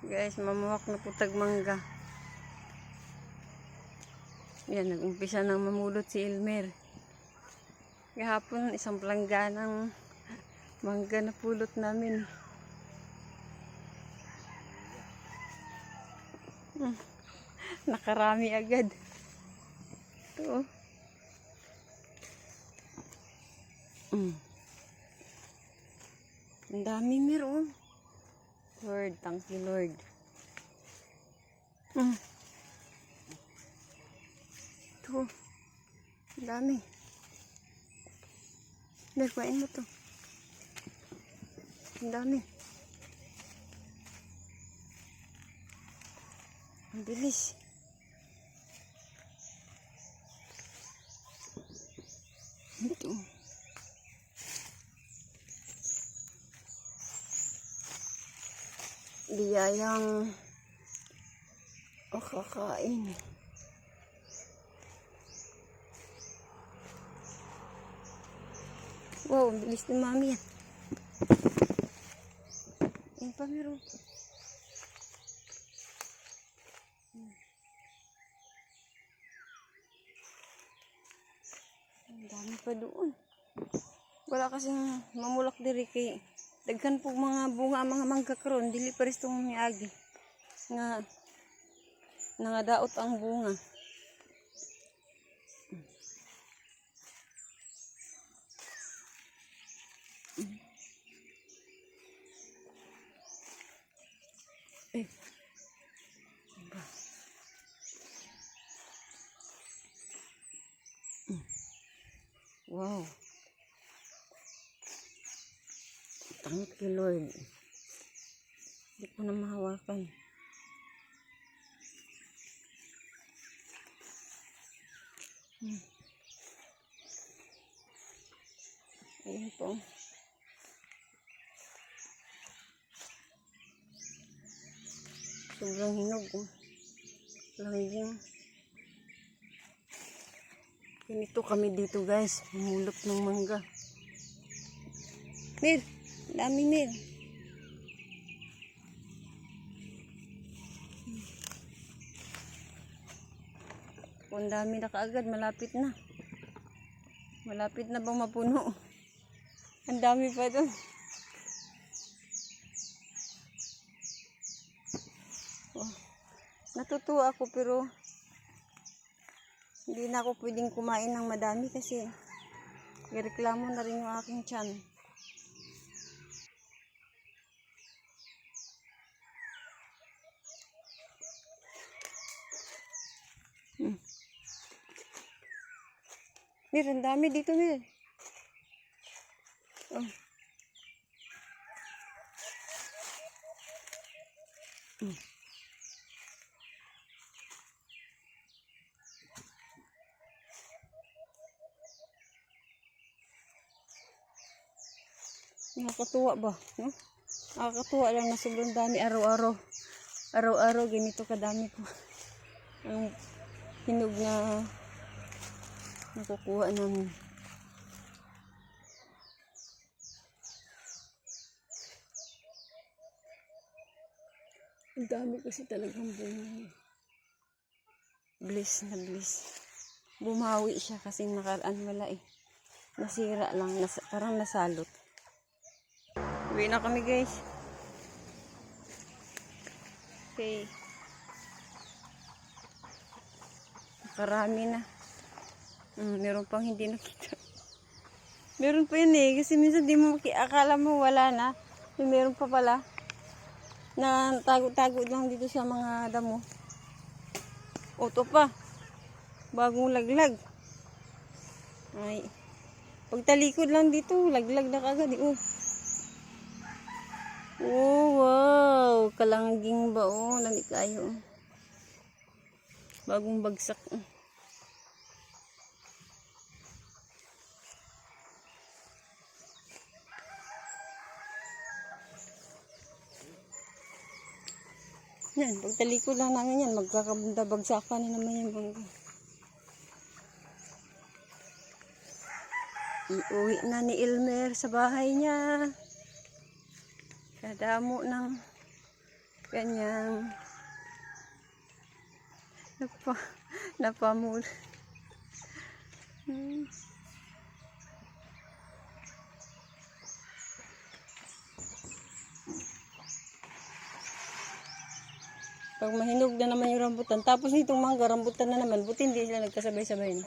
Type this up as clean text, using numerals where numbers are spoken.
Guys, mamuwak na putag mangga. Yan, nag-umpisa nang mamulot si Elmer. Kahapon, isang palangga ng mangga na pulot namin. Nakarami agad. Ito. Ang dami meron. Lord, thank you Lord. Ito. Ang dami. Kuhain mo to. Ang dami. Ang bilis. Ito. Biyayang kakain. Wow, ang bilis ni mami yan. Yan pa meron. Ang dami pa doon. Wala kasing mamulak diri kay daghan po mga bunga, mga mangga karon, dili pares tong miagi nga nangadaot ang bunga. Wow. Thank you Lord. Hindi ko na mahawakan. Ayan po. Sobrang hinog. Langging. Ganito kami dito guys. Mamulot ng mangga. Mir! Dami Mir! Kung dami na kaagad, malapit na. Malapit na bang mapuno? Ang dami pa doon. Oh. Natutuwa ako pero hindi na ako pwedeng kumain ng madami kasi ireklamo na rin yung aking tiyan. Mir, ang dami dito, Mir. Oh. Nakakatuwa ba? No? Nakakatuwa lang na sobrang dami araw-araw. Araw-araw ganito kadami ko. Ang hinog na nakukuha namin. Ang dami kasi talagang bunga. Bliss na bliss. Bumawi siya kasi nakaraan wala eh. Nasira lang, parang nasalot. Uwi na kami guys. Okay. Nakarami na. Meron pang hindi nakita. Meron pa yun eh. Kasi minsan di mo akala mo wala na. Meron pa pala. Na tago-tago lang dito sa mga damo. Oto pa. Bagong laglag. Ay. Pagtalikod lang dito, laglag na kagad. Oh, wow. Kalangging ba? Oh, lami kayo. Bagong bagsak. Yan, pagtalikod lang namin yan, magkakabagsakan na naman yung bangga. Iuwi na ni Elmer sa bahay niya. Kadamo ng kanyang napamul. Pag mahinog na naman yung rambutan, tapos nitong mangga, rambutan na naman, buti hindi sila nagkasabay-sabay na.